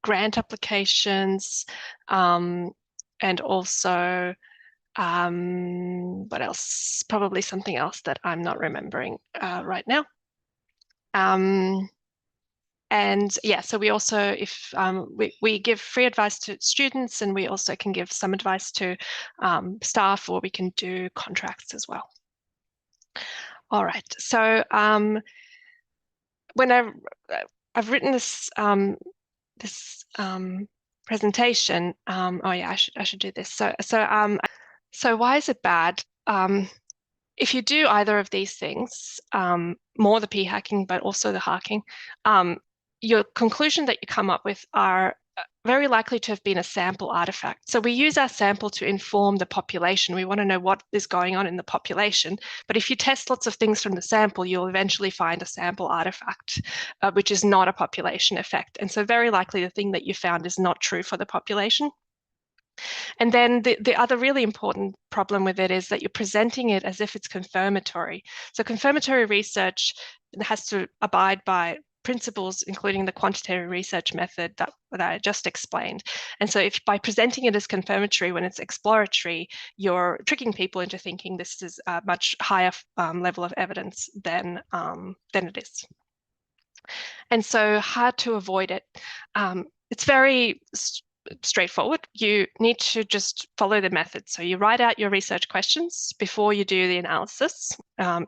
grant applications, and also what else? Probably something else that I'm not remembering right now. And yeah, so we also, if we give free advice to students, and we also can give some advice to staff, or we can do contracts as well. All right, so when I've written this presentation, oh yeah, I should do this. So why is it bad? If you do either of these things, more the p-hacking, but also the hacking, your conclusion that you come up with are very likely to have been a sample artifact. So we use our sample to inform the population. We want to know what is going on in the population. But if you test lots of things from the sample, you'll eventually find a sample artifact, which is not a population effect. And so very likely the thing that you found is not true for the population. And then the other really important problem with it is that you're presenting it as if it's confirmatory. So confirmatory research has to abide by principles, including the quantitative research method that I just explained. And so if by presenting it as confirmatory when it's exploratory, you're tricking people into thinking this is a much higher level of evidence than it is. And so how to avoid it? It's very straightforward. You need to just follow the method. So you write out your research questions before you do the analysis,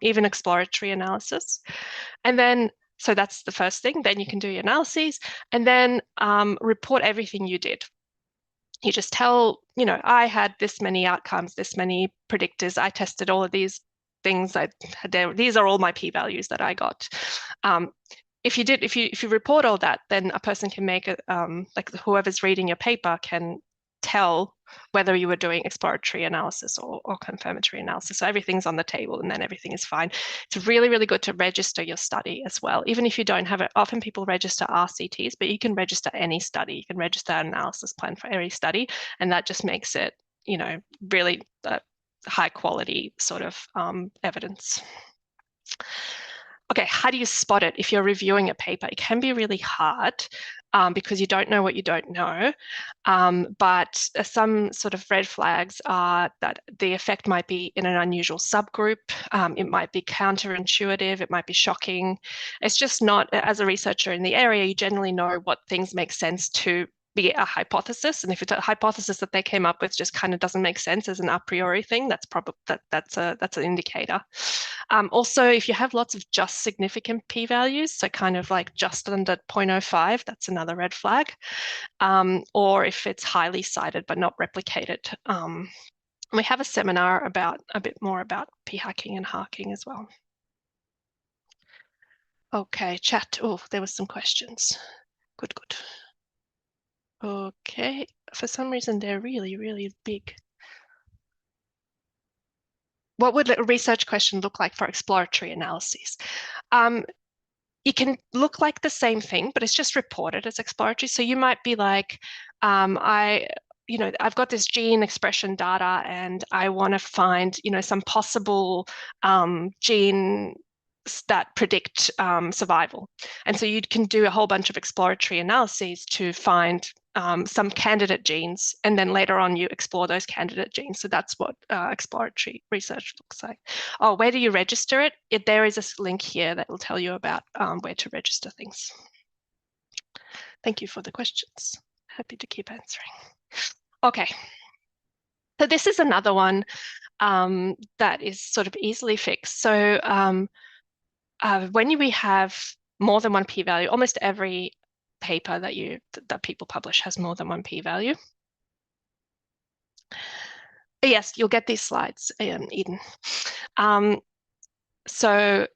even exploratory analysis. And then, so that's the first thing. Then you can do your analyses, and then report everything you did. You just tell, I had this many outcomes, this many predictors. I tested all of these things. These are all my p-values that I got. If you report all that, then a person can make it, like whoever's reading your paper can tell whether you were doing exploratory analysis or confirmatory analysis. So everything's on the table, and then everything is fine. It's really, really good to register your study as well. Even if you don't have it, often people register RCTs, but you can register any study. You can register an analysis plan for every study, and that just makes it, really high quality sort of evidence. Okay, how do you spot it if you're reviewing a paper? It can be really hard because you don't know what you don't know. But some sort of red flags are that the effect might be in an unusual subgroup. It might be counterintuitive. It might be shocking. It's just not, as a researcher in the area, you generally know what things make sense to be a hypothesis, and if it's a hypothesis that they came up with just kind of doesn't make sense as an a priori thing, that's probably that's an indicator. Also, if you have lots of just significant p-values, so kind of like just under 0.05, that's another red flag. Or if it's highly cited but not replicated. We have a seminar about a bit more about p-hacking and hacking as well. Okay, chat. Oh, there were some questions. Good. Okay, for some reason they're really, really big. What would a research question look like for exploratory analyses? It can look like the same thing, but it's just reported as exploratory. So you might be like, I've got this gene expression data, and I want to find, some possible gene that predict survival. And so you can do a whole bunch of exploratory analyses to find some candidate genes, and then later on you explore those candidate genes. So that's what exploratory research looks like. Oh, where do you register it? There is a link here that will tell you about where to register things. Thank you for the questions. Happy to keep answering. Okay. So this is another one that is sort of easily fixed. So when we have more than one p-value, almost every paper that people publish has more than one p-value. Yes, you'll get these slides, Eden. So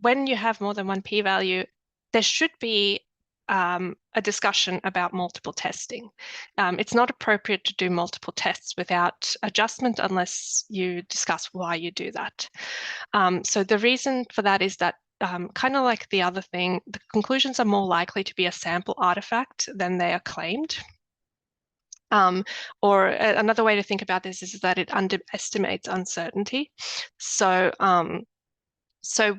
when you have more than one p-value, there should be a discussion about multiple testing. It's not appropriate to do multiple tests without adjustment unless you discuss why you do that. So the reason for that is that kind of like the other thing, the conclusions are more likely to be a sample artifact than they are claimed. Or another way to think about this is that it underestimates uncertainty. So So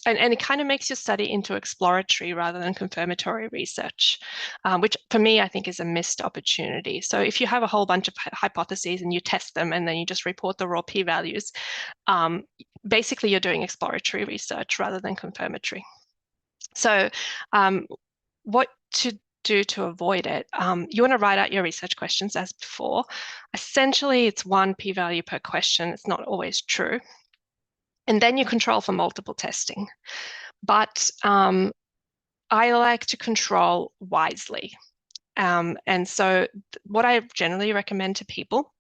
and it kind of makes your study into exploratory rather than confirmatory research, which for me, I think is a missed opportunity. So if you have a whole bunch of hypotheses and you test them and then you just report the raw p-values, basically you're doing exploratory research rather than confirmatory. So what to do to avoid it, you want to write out your research questions as before. Essentially, it's one p-value per question. It's not always true. And then you control for multiple testing. But I like to control wisely. And so what I generally recommend to people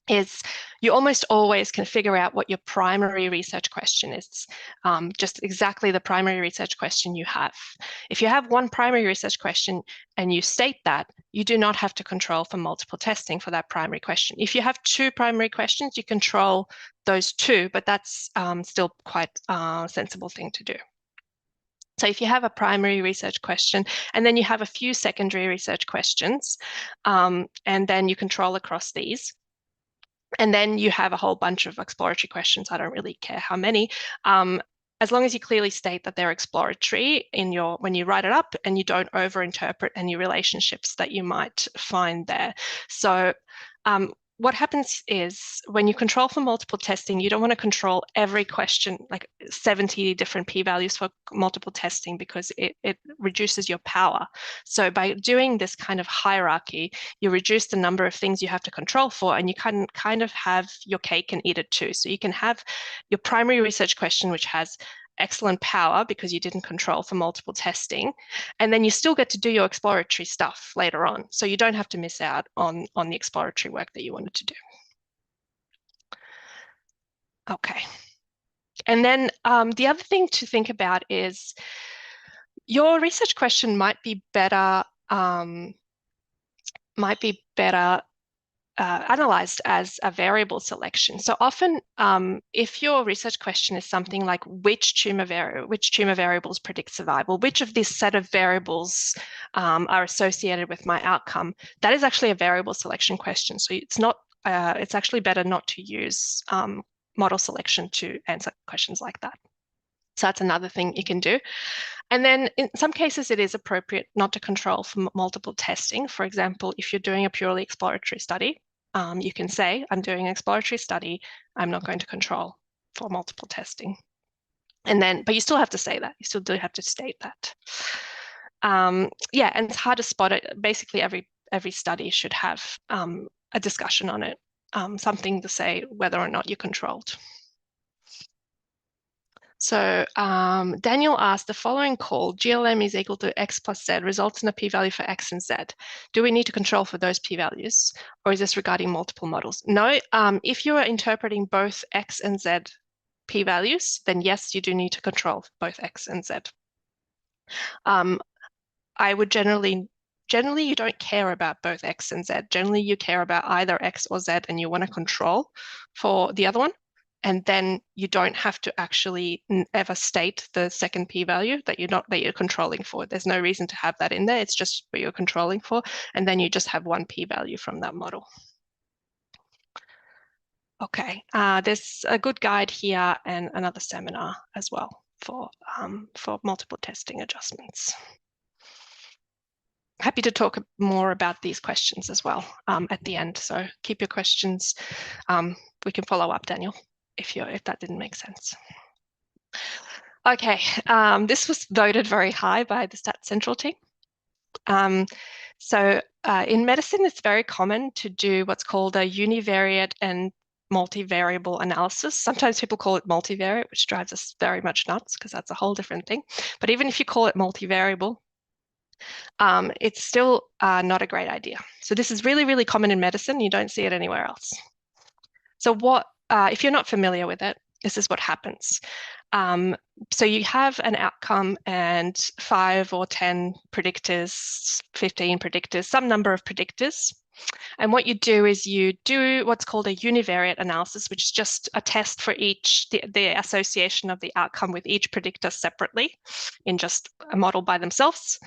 is you almost always can figure out what your primary research question is, just exactly the primary research question you have. If you have one primary research question and you state that, you do not have to control for multiple testing for that primary question. If you have two primary questions, you control those two, but that's still quite a sensible thing to do. So if you have a primary research question and then you have a few secondary research questions, and then you control across these, and then you have a whole bunch of exploratory questions. I don't really care how many, as long as you clearly state that they're exploratory when you write it up and you don't overinterpret any relationships that you might find there. So what happens is when you control for multiple testing, you don't want to control every question, like 70 different p-values for multiple testing, because it reduces your power. So by doing this kind of hierarchy, you reduce the number of things you have to control for, and you can kind of have your cake and eat it too. So you can have your primary research question, which has excellent power because you didn't control for multiple testing, and then you still get to do your exploratory stuff later on. So you don't have to miss out on the exploratory work that you wanted to do. Okay. And then the other thing to think about is your research question might be better analyzed as a variable selection. So often, if your research question is something like which tumor variables predict survival, which of this set of variables are associated with my outcome, that is actually a variable selection question. So it's actually better not to use model selection to answer questions like that. So that's another thing you can do. And then in some cases, it is appropriate not to control for multiple testing. For example, if you're doing a purely exploratory study, you can say, I'm doing an exploratory study, I'm not going to control for multiple testing. But you still have to say that. You still do have to state that. Yeah, and it's hard to spot it. Basically, every study should have a discussion on it, something to say whether or not you're controlled. So Daniel asked, the following call, GLM is equal to X plus Z, results in a p-value for X and Z. Do we need to control for those p-values, or is this regarding multiple models? No, if you are interpreting both X and Z p-values, then yes, you do need to control both X and Z. I would generally you don't care about both X and Z. Generally, you care about either X or Z, and you want to control for the other one. And then you don't have to actually ever state the second p-value that you're controlling for. There's no reason to have that in there. It's just what you're controlling for, and then you just have one p-value from that model. Okay, there's a good guide here and another seminar as well for multiple testing adjustments. Happy to talk more about these questions as well at the end. So keep your questions. We can follow up, Daniel, if that didn't make sense. Okay, this was voted very high by the Stats Central team. So in medicine, it's very common to do what's called a univariate and multivariable analysis. Sometimes people call it multivariate, which drives us very much nuts because that's a whole different thing. But even if you call it multivariable, it's still not a great idea. So this is really, really common in medicine. You don't see it anywhere else. So if you're not familiar with it, this is what happens. So you have an outcome and 5 or 10 predictors, 15 predictors, some number of predictors. And what you do is you do what's called a univariate analysis, which is just a test for the association of the outcome with each predictor separately in just a model by themselves.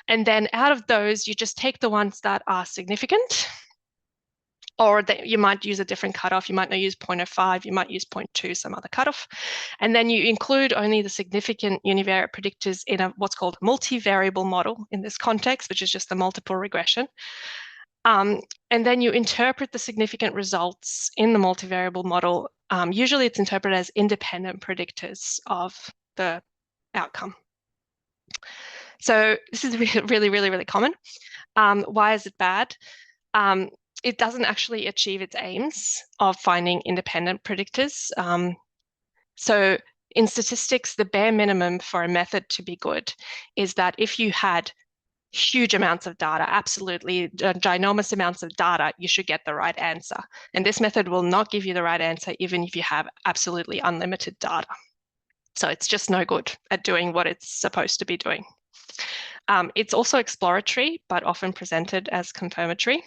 And then out of those, you just take the ones that are significant or that you might use a different cutoff. You might not use 0.05, you might use 0.2, some other cutoff. And then you include only the significant univariate predictors in what's called a multivariable model in this context, which is just the multiple regression. And then you interpret the significant results in the multivariable model. Usually it's interpreted as independent predictors of the outcome. So this is really, really, really common. Why is it bad? It doesn't actually achieve its aims of finding independent predictors. So in statistics, the bare minimum for a method to be good is that if you had huge amounts of data, absolutely ginormous amounts of data, you should get the right answer. And this method will not give you the right answer, even if you have absolutely unlimited data. So it's just no good at doing what it's supposed to be doing. It's also exploratory, but often presented as confirmatory.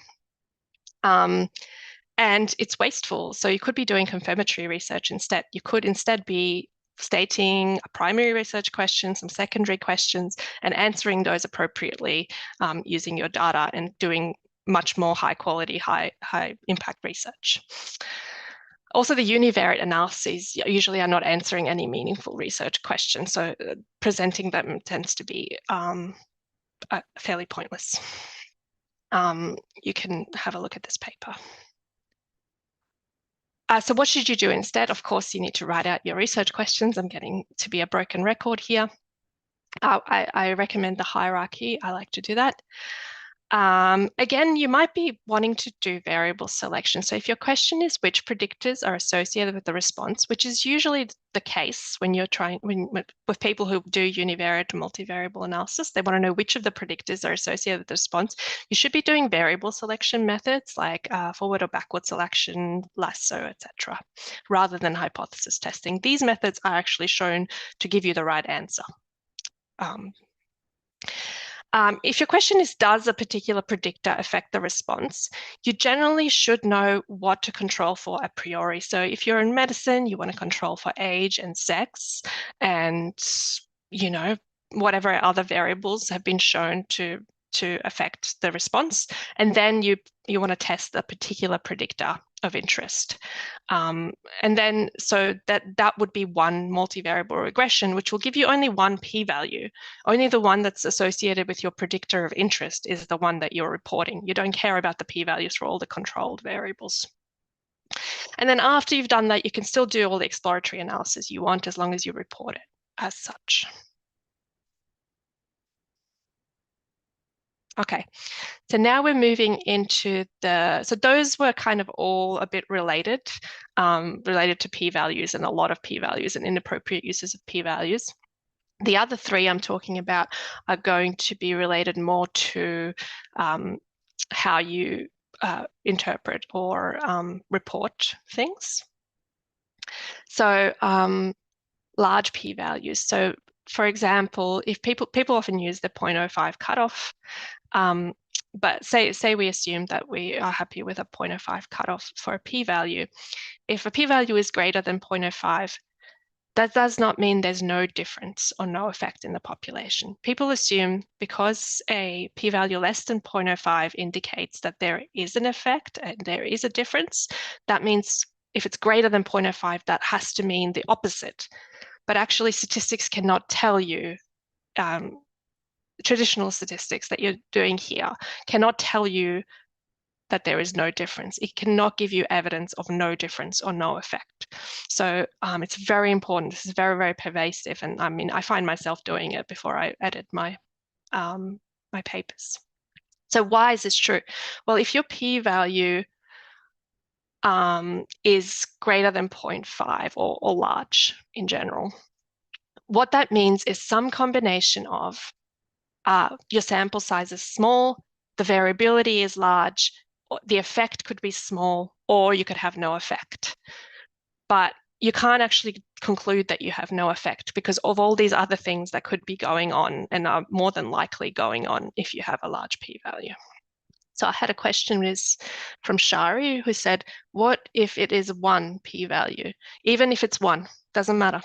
And it's wasteful. So you could be doing confirmatory research instead. You could instead be stating a primary research question, some secondary questions, and answering those appropriately using your data and doing much more high quality, high impact research. Also, the univariate analyses usually are not answering any meaningful research questions, so presenting them tends to be fairly pointless. You can have a look at this paper. So what should you do instead? Of course, you need to write out your research questions. I'm getting to be a broken record here. I recommend the hierarchy. I like to do that. Again, you might be wanting to do variable selection. So if your question is which predictors are associated with the response, which is usually the case when you're with people who do univariate or multivariable analysis, they want to know which of the predictors are associated with the response. You should be doing variable selection methods like forward or backward selection, lasso, etc., rather than hypothesis testing. These methods are actually shown to give you the right answer. If your question is, does a particular predictor affect the response, you generally should know what to control for a priori. So if you're in medicine, you want to control for age and sex and, you know, whatever other variables have been shown to affect the response. And then you want to test a particular predictor of interest. And then so that would be one multivariable regression, which will give you only one p-value. Only the one that's associated with your predictor of interest is the one that you're reporting. You don't care about the p-values for all the controlled variables. And then after you've done that, you can still do all the exploratory analysis you want as long as you report it as such. Okay, so now we're moving into so those were kind of all a bit related to p-values and a lot of p-values and inappropriate uses of p-values. The other three I'm talking about are going to be related more to how you interpret or report things. So large p-values. So for example, if people often use the 0.05 cutoff, but say we assume that we are happy with a 0.05 cutoff for a p-value. If a p-value is greater than 0.05, that does not mean there's no difference or no effect in the population. People assume because a p-value less than 0.05 indicates that there is an effect and there is a difference, that means if it's greater than 0.05, that has to mean the opposite. But actually, statistics cannot tell you, traditional statistics that you're doing here cannot tell you that there is no difference. It cannot give you evidence of no difference or no effect. So it's very important. This is very, very pervasive. And I mean, I find myself doing it before I edit my papers. So why is this true? Well, if your p-value is greater than 0.5 or large in general, what that means is some combination of your sample size is small, the variability is large, the effect could be small, or you could have no effect. But you can't actually conclude that you have no effect because of all these other things that could be going on and are more than likely going on if you have a large p-value. So I had a question from Shari who said, what if it is 1 p-value? Even if it's 1, doesn't matter.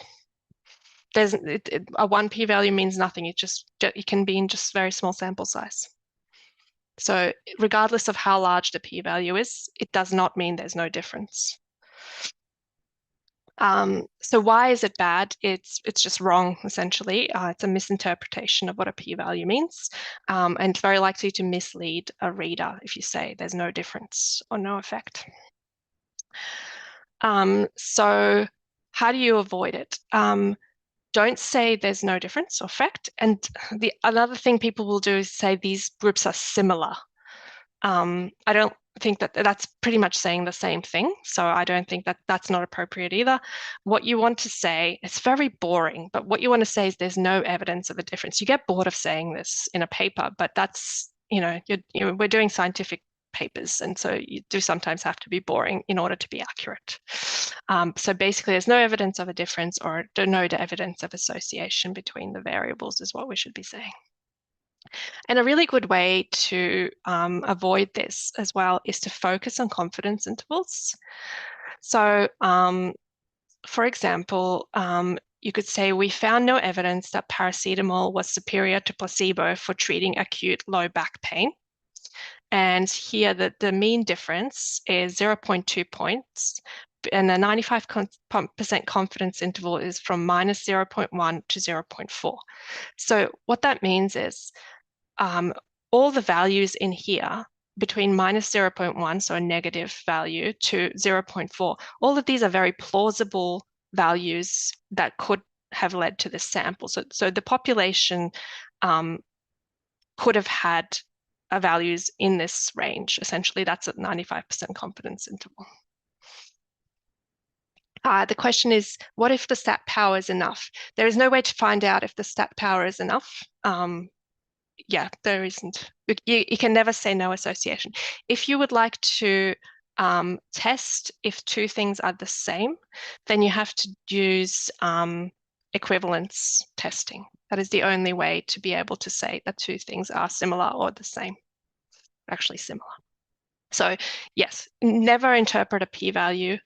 A 1 p-value means nothing. It can be in just very small sample size. So regardless of how large the p-value is, it does not mean there's no difference. So why is it bad? It's just wrong, essentially. It's a misinterpretation of what a p-value means, and it's very likely to mislead a reader if you say there's no difference or no effect. So how do you avoid it? Don't say there's no difference or effect. And another thing people will do is say these groups are similar. I don't think that that's pretty much saying the same thing. So I don't think that that's not appropriate either. What you want to say, it's very boring, but what you want to say is there's no evidence of a difference. You get bored of saying this in a paper, but that's, we're doing scientific papers, and so you do sometimes have to be boring in order to be accurate. So basically, there's no evidence of a difference or no evidence of association between the variables is what we should be saying. And a really good way to avoid this as well is to focus on confidence intervals. So, for example, you could say we found no evidence that paracetamol was superior to placebo for treating acute low back pain. And here the mean difference is 0.2 points, and the 95% confidence interval is from minus 0.1 to 0.4. So what that means is all the values in here between minus 0.1, so a negative value, to 0.4, all of these are very plausible values that could have led to this sample. So the population could have had values in this range. Essentially, that's at 95% confidence interval. The question is, what if the stat power is enough? There is no way to find out if the stat power is enough. Yeah, there isn't. You can never say no association. If you would like to test if two things are the same, then you have to use equivalence testing. That is the only way to be able to say that two things are similar or the same, actually similar. So yes, never interpret a p-value.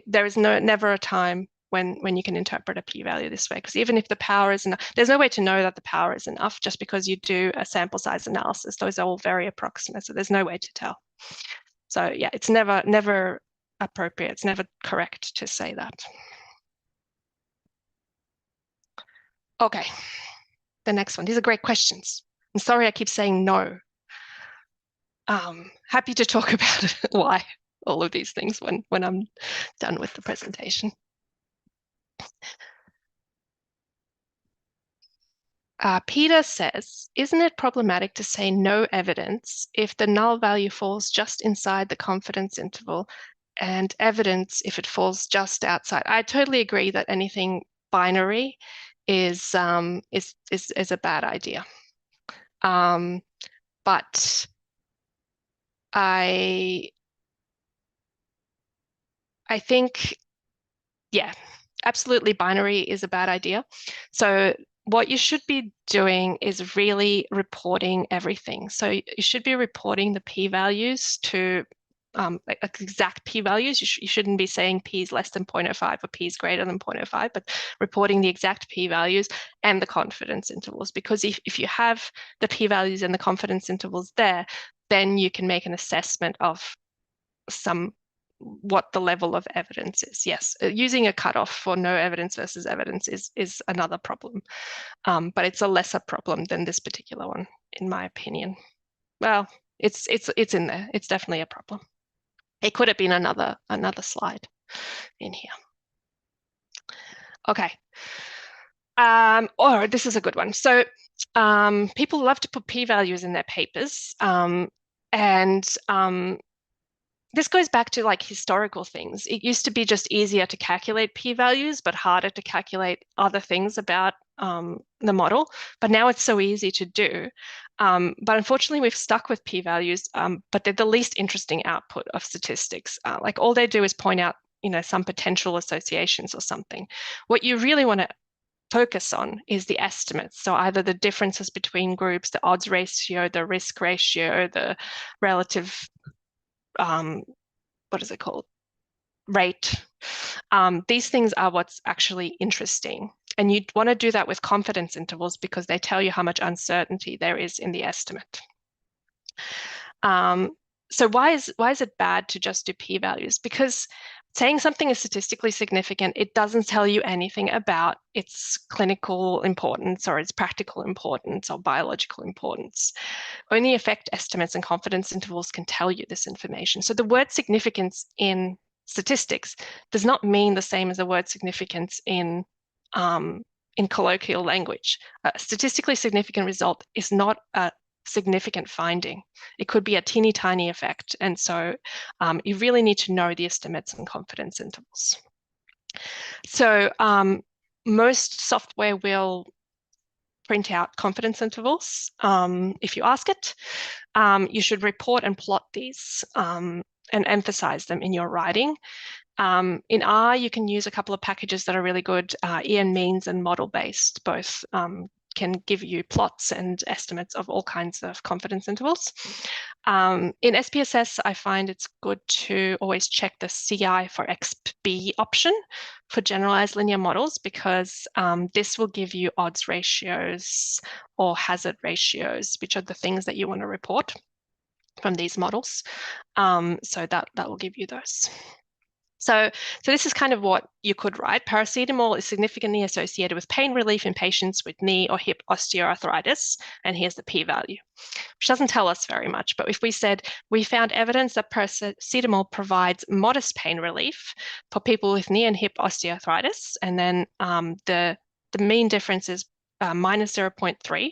There is never a time when you can interpret a p-value this way, because even if the power is enough, there's no way to know that the power is enough just because you do a sample size analysis. Those are all very approximate, so there's no way to tell. So yeah, it's never appropriate. It's never correct to say that. Okay, the next one. These are great questions. I'm sorry I keep saying no. Happy to talk about why all of these things when I'm done with the presentation. Peter says, isn't it problematic to say no evidence if the null value falls just inside the confidence interval and evidence if it falls just outside? I totally agree that anything binary is a bad idea. But I think, yeah, absolutely binary is a bad idea. So what you should be doing is really reporting everything. So you should be reporting the p-values to like exact p-values. You shouldn't be saying p is less than 0.05 or p is greater than 0.05, but reporting the exact p-values and the confidence intervals. Because if you have the p-values and the confidence intervals there, then you can make an assessment of what the level of evidence is. Yes, using a cutoff for no evidence versus evidence is another problem, but it's a lesser problem than this particular one, in my opinion. Well, it's in there. It's definitely a problem. It could have been another slide in here. Okay. Or this is a good one. So people love to put p-values in their papers, and this goes back to like historical things. It used to be just easier to calculate p-values, but harder to calculate other things about the model. But now it's so easy to do. But unfortunately, we've stuck with p-values, but they're the least interesting output of statistics. Like all they do is point out, some potential associations or something. What you really want to focus on is the estimates. So either the differences between groups, the odds ratio, the risk ratio, the relative what is it called? Rate. These things are what's actually interesting. And you'd want to do that with confidence intervals because they tell you how much uncertainty there is in the estimate. So why is it bad to just do p-values? Because saying something is statistically significant, it doesn't tell you anything about its clinical importance or its practical importance or biological importance. Only effect estimates and confidence intervals can tell you this information. So the word significance in statistics does not mean the same as the word significance in colloquial language. A statistically significant result is not a significant finding. It could be a teeny tiny effect. And so you really need to know the estimates and confidence intervals. So most software will print out confidence intervals if you ask it. You should report and plot these and emphasize them in your writing. In R, you can use a couple of packages that are really good, EN-means and model-based. Both can give you plots and estimates of all kinds of confidence intervals. In SPSS, I find it's good to always check the CI for XB option for generalized linear models, because this will give you odds ratios or hazard ratios, which are the things that you want to report from these models. So that will give you those. So this is kind of what you could write. Paracetamol is significantly associated with pain relief in patients with knee or hip osteoarthritis. And here's the p-value, which doesn't tell us very much. But if we said we found evidence that paracetamol provides modest pain relief for people with knee and hip osteoarthritis, and then the mean difference is minus 0.3,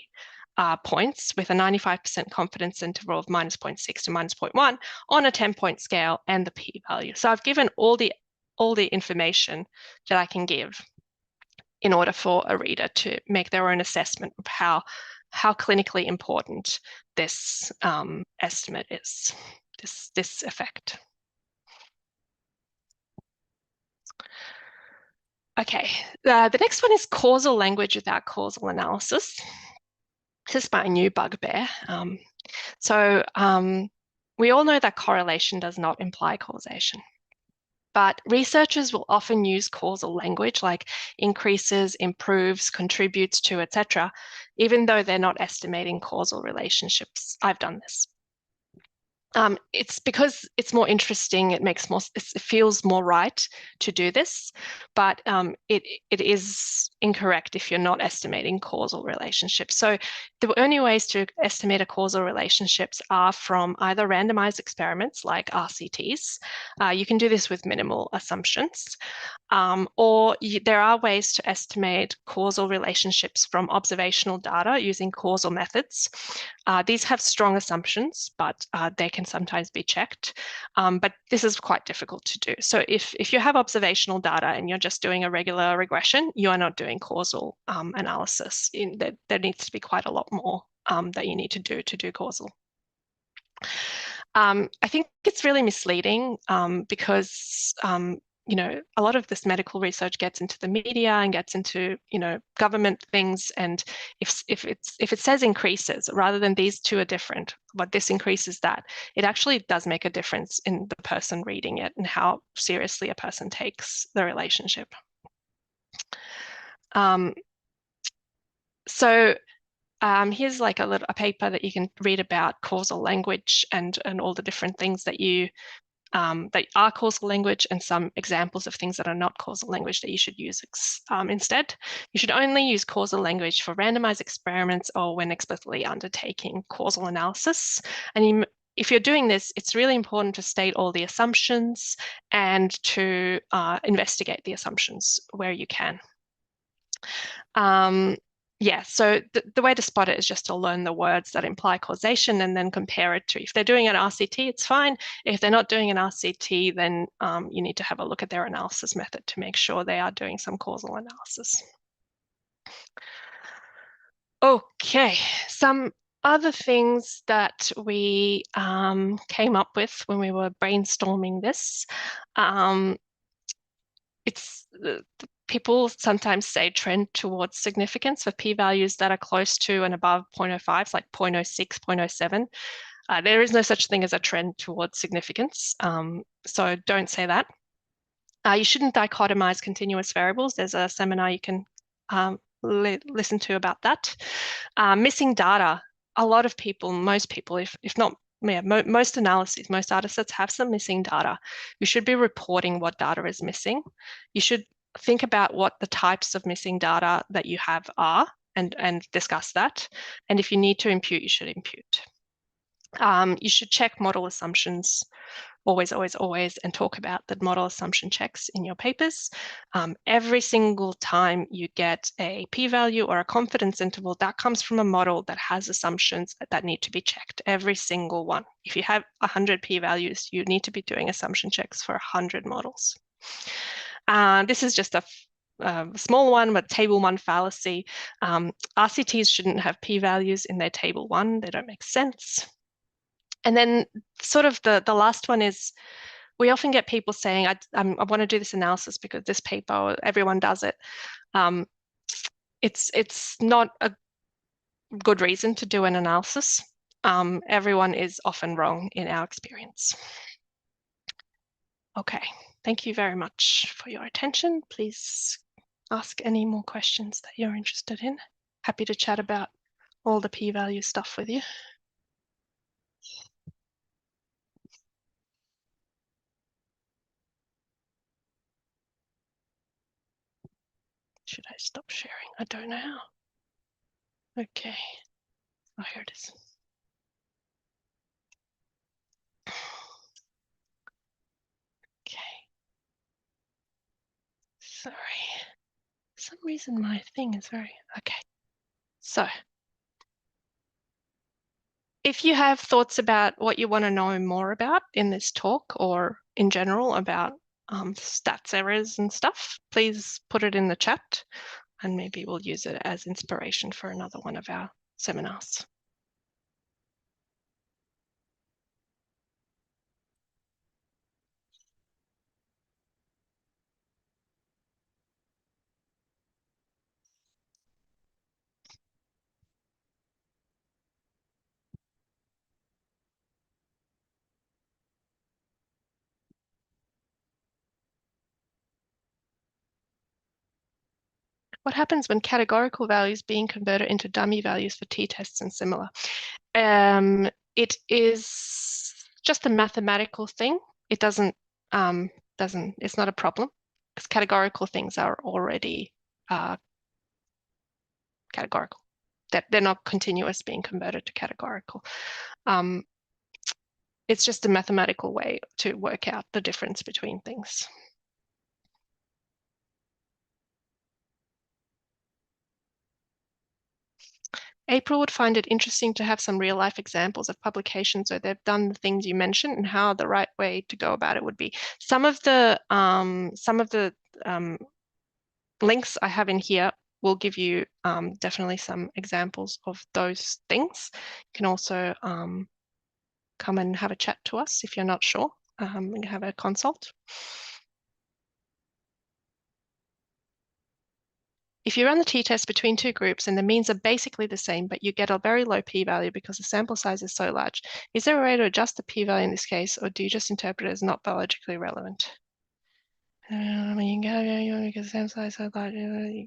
points with a 95% confidence interval of minus 0.6 to minus 0.1 on a 10-point scale and the p-value. So I've given all the information that I can give in order for a reader to make their own assessment of how clinically important this estimate is, this effect. Okay, the next one is causal language without causal analysis. This is my new bugbear. We all know that correlation does not imply causation. But researchers will often use causal language like increases, improves, contributes to, etc., even though they're not estimating causal relationships. I've done this. It's because it's more interesting. It feels more right to do this, but it is incorrect if you're not estimating causal relationships. So the only ways to estimate a causal relationships are from either randomized experiments like RCTs. You can do this with minimal assumptions, or there are ways to estimate causal relationships from observational data using causal methods. These have strong assumptions, but they can sometimes be checked. But this is quite difficult to do. So if you have observational data and you're just doing a regular regression, you are not doing causal analysis. There needs to be quite a lot more that you need to do causal. I think it's really misleading because a lot of this medical research gets into the media and gets into, government things. And if it says increases rather than these two are different, but this increases that, it actually does make a difference in the person reading it and how seriously a person takes the relationship. Here's like a paper that you can read about causal language and all the different things that that are causal language, and some examples of things that are not causal language that you should use instead. You should only use causal language for randomized experiments or when explicitly undertaking causal analysis. And if you're doing this, it's really important to state all the assumptions and to investigate the assumptions where you can. So the way to spot it is just to learn the words that imply causation and then compare it to, if they're doing an RCT, it's fine. If they're not doing an RCT, then you need to have a look at their analysis method to make sure they are doing some causal analysis. Okay, some other things that we came up with when we were brainstorming this. People sometimes say trend towards significance for p-values that are close to and above 0.05, like 0.06, 0.07. There is no such thing as a trend towards significance, so don't say that. You shouldn't dichotomize continuous variables. There's a seminar you can listen to about that. Missing data. A lot of people, most people, if not most analyses, most data sets have some missing data. You should be reporting what data is missing. You should think about what the types of missing data that you have are and discuss that. And if you need to impute, you should impute. You should check model assumptions always, always, always, and talk about the model assumption checks in your papers. Every single time you get a p-value or a confidence interval, that comes from a model that has assumptions that need to be checked, every single one. If you have 100 p-values, you need to be doing assumption checks for 100 models. This is just a small one, but table one fallacy. RCTs shouldn't have p-values in their table one. They don't make sense. And then sort of the last one is, we often get people saying, I want to do this analysis because this paper, everyone does it. It's not a good reason to do an analysis. Everyone is often wrong in our experience. Okay, thank you very much for your attention. Please ask any more questions that you're interested in. Happy to chat about all the p-value stuff with you. Should I stop sharing? I don't know how. Okay. Oh, here it is. Okay. Sorry. For some reason my thing is very, okay. So if you have thoughts about what you want to know more about in this talk or in general about stats errors and stuff, please put it in the chat and maybe we'll use it as inspiration for another one of our seminars. What happens when categorical values being converted into dummy values for t-tests and similar? It is just a mathematical thing. It doesn't, it's not a problem because categorical things are already categorical. They're not continuous being converted to categorical. It's just a mathematical way to work out the difference between things. April would find it interesting to have some real life examples of publications where they've done the things you mentioned and how the right way to go about it would be. Some of the links I have in here will give you definitely some examples of those things. You can also come and have a chat to us if you're not sure. We can have a consult. If you run the t-test between two groups and the means are basically the same, but you get a very low p-value because the sample size is so large, is there a way to adjust the p-value in this case, or do you just interpret it as not biologically relevant?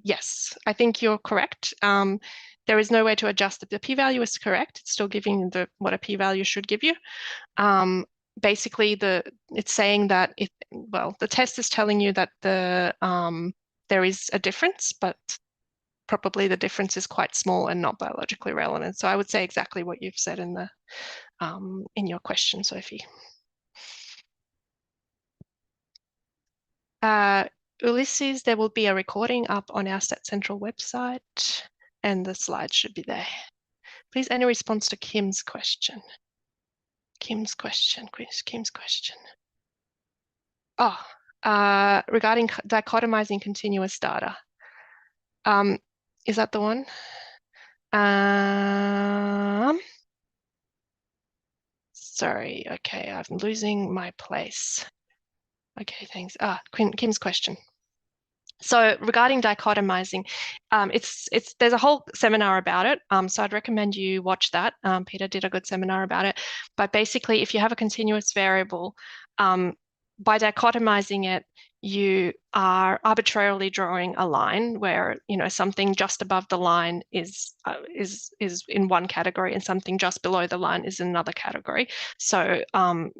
Yes, I think you're correct. There is no way to adjust it. The p-value is correct. It's still giving what a p-value should give you. Basically, it's saying that the test is telling you that there is a difference, but probably the difference is quite small and not biologically relevant. So I would say exactly what you've said in your question, Sophie. Ulysses, there will be a recording up on our Stat Central website, and the slides should be there. Please, any response to Kim's question? Kim's question. Oh, regarding dichotomizing continuous data. Is that the one? Sorry, okay, I'm losing my place. Okay, thanks. Kim's question. So regarding dichotomizing, there's a whole seminar about it. So I'd recommend you watch that. Peter did a good seminar about it. But basically, if you have a continuous variable, by dichotomizing it, you are arbitrarily drawing a line where, you know, something just above the line is in one category and something just below the line is in another category. So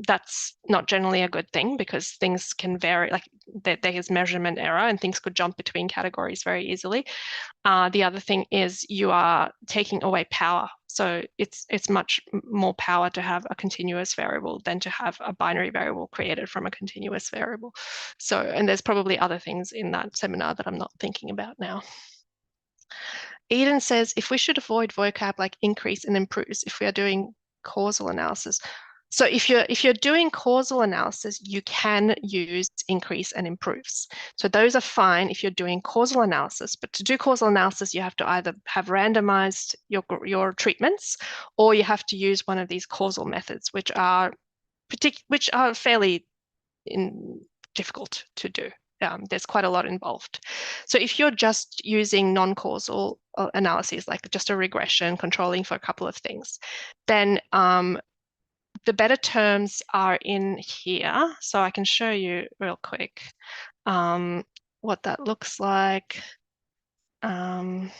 that's not generally a good thing because things can vary, like there is measurement error and things could jump between categories very easily. The other thing is you are taking away power. So it's much more power to have a continuous variable than to have a binary variable created from a continuous variable. So, and there's probably other things in that seminar that I'm not thinking about now. Eden says, if we should avoid vocab like increase and improves if we are doing causal analysis. So if you're doing causal analysis, you can use increase and improves. So those are fine if you're doing causal analysis. But to do causal analysis, you have to either have randomized your treatments, or you have to use one of these causal methods, which are fairly difficult to do. There's quite a lot involved. So if you're just using non-causal analyses, like just a regression, controlling for a couple of things, then the better terms are in here. So I can show you real quick what that looks like. Let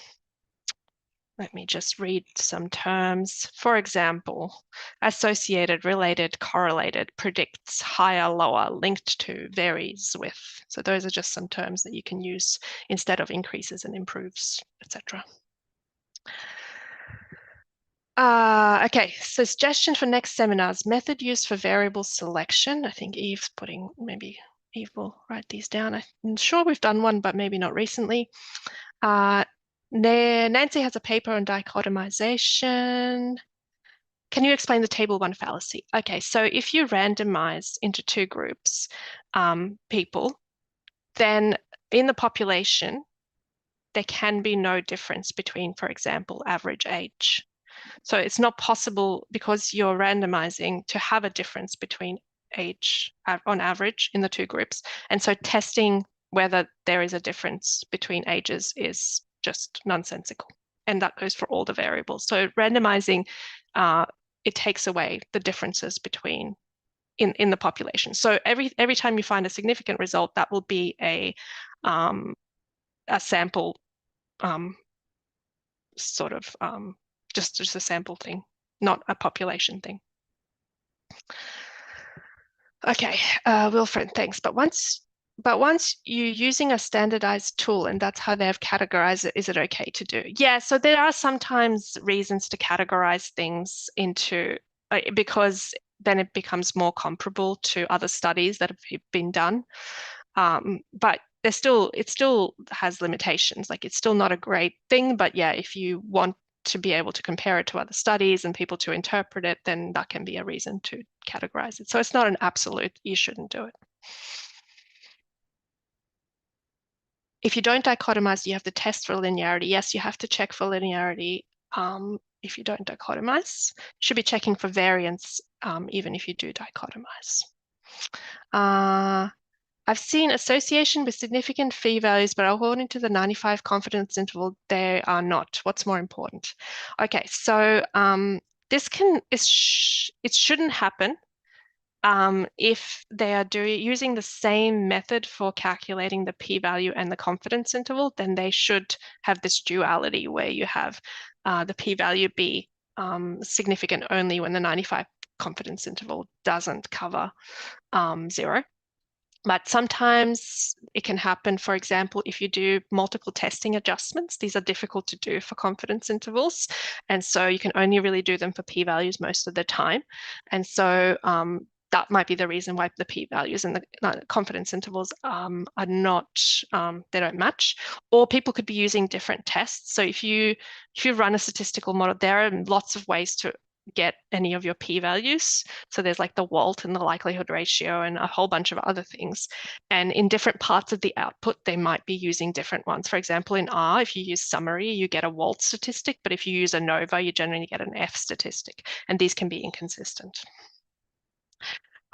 me just read some terms. For example, associated, related, correlated, predicts, higher, lower, linked to, varies with. So those are just some terms that you can use instead of increases and improves, etc. Okay, so suggestion for next seminars, method used for variable selection. I think Eve's putting, maybe Eve will write these down. I'm sure we've done one, but maybe not recently. Nancy has a paper on dichotomization. Can you explain the table one fallacy? Okay, so if you randomize into two groups, people, then in the population, there can be no difference between, for example, average age. So it's not possible because you're randomizing to have a difference between age on average in the two groups. And so testing whether there is a difference between ages is just nonsensical. And that goes for all the variables. So randomizing, it takes away the differences between in the population. So every time you find a significant result, that will be a sample sort of just a sample thing, not a population thing. Okay, Wilfred, thanks. But once you're using a standardized tool and that's how they've categorized it, is it okay to do? Yeah, so there are sometimes reasons to categorize things into, because then it becomes more comparable to other studies that have been done. But it still has limitations. Like it's still not a great thing, but yeah, if you want to be able to compare it to other studies and people to interpret it, then that can be a reason to categorize it. So it's not an absolute, you shouldn't do it. If you don't dichotomize, you have to test for linearity. Yes, you have to check for linearity if you don't dichotomize. You should be checking for variance even if you do dichotomize. I've seen association with significant phi values, but according to the 95 confidence interval, they are not. What's more important? Okay, so it shouldn't happen if they are using the same method for calculating the p-value and the confidence interval, then they should have this duality where you have the p-value be significant only when the 95 confidence interval doesn't cover 0. But sometimes it can happen, for example, if you do multiple testing adjustments. These are difficult to do for confidence intervals. And so you can only really do them for p-values most of the time. And so that might be the reason why the p-values and the confidence intervals are not, they don't match. Or people could be using different tests. So if you run a statistical model, there are lots of ways to get any of your p-values. So there's like the WALT and the likelihood ratio and a whole bunch of other things. And in different parts of the output, they might be using different ones. For example, in R, if you use summary, you get a WALT statistic, but if you use ANOVA, you generally get an F statistic. And these can be inconsistent.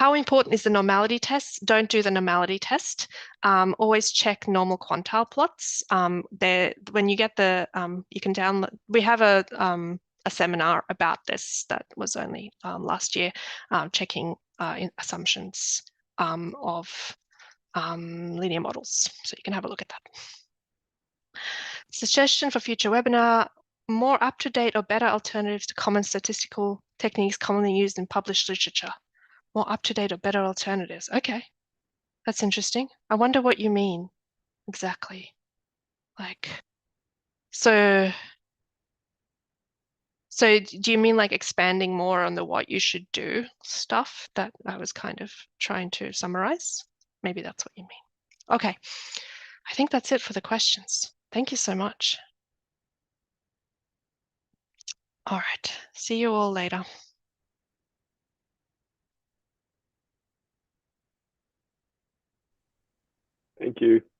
How important is the normality test? Don't do the normality test. Always check normal quantile plots. When you get the, you can download, we have a seminar about this that was only last year, checking assumptions of linear models. So you can have a look at that. Suggestion for future webinar, more up-to-date or better alternatives to common statistical techniques commonly used in published literature. More up-to-date or better alternatives. Okay, that's interesting. I wonder what you mean exactly. Like, so do you mean like expanding more on the what you should do stuff that I was kind of trying to summarize? Maybe that's what you mean. Okay, I think that's it for the questions. Thank you so much. All right, see you all later. Thank you.